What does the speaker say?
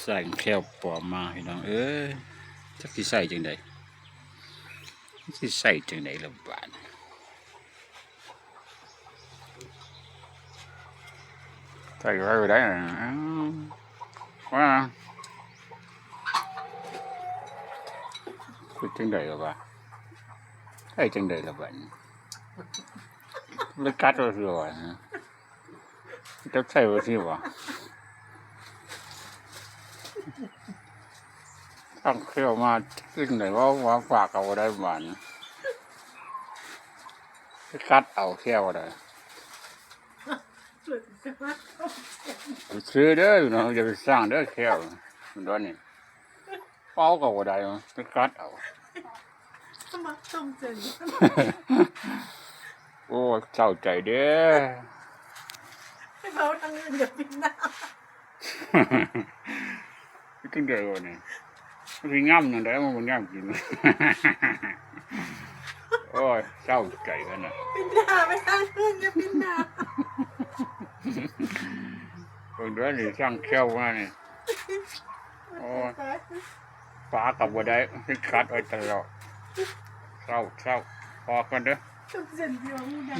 ใส่แคลปลอมมาพี่น้องเอ้ยจักสิใส่จังไดสิใส่จังไดล่ะบาดใส่ไว้บ่ได้นะว่าคือจังไดล่ะบาดใส่จังไดล่ะบาดเลยกัดเอาสิว่าจะใส่บ่สิว่าตั้งเขี้ยวมาซึ่งไหนว่าฝากเอาได้บ้านกัดเอาเขี้ยวได้ซื้อเด้อเนาะอย่าไปสร้างเด้อเขี้ยวมันด้านนี้เป้าก็บ่ได้ไปกัดเอามาต้มเจนโอ้เจ้าใจเด้อให้เขาทางเงินอย่าปิดหน้าจังได๋วะนี่มันสิย่ำจังได๋มันบ่ย่ำกินโอ้ยเจ้าใจกันน่ะปิดหน้าไม่ทางเงินอย่าปิดหน้าเพิ่นเด้อนี่สร้างเขี้ยวมานี่โอ้ยฟ้าก็บ่ได้ไปกัดไว้ตลอดเศร้าพอกันเด้อต้มเจนเดียวมึงดัง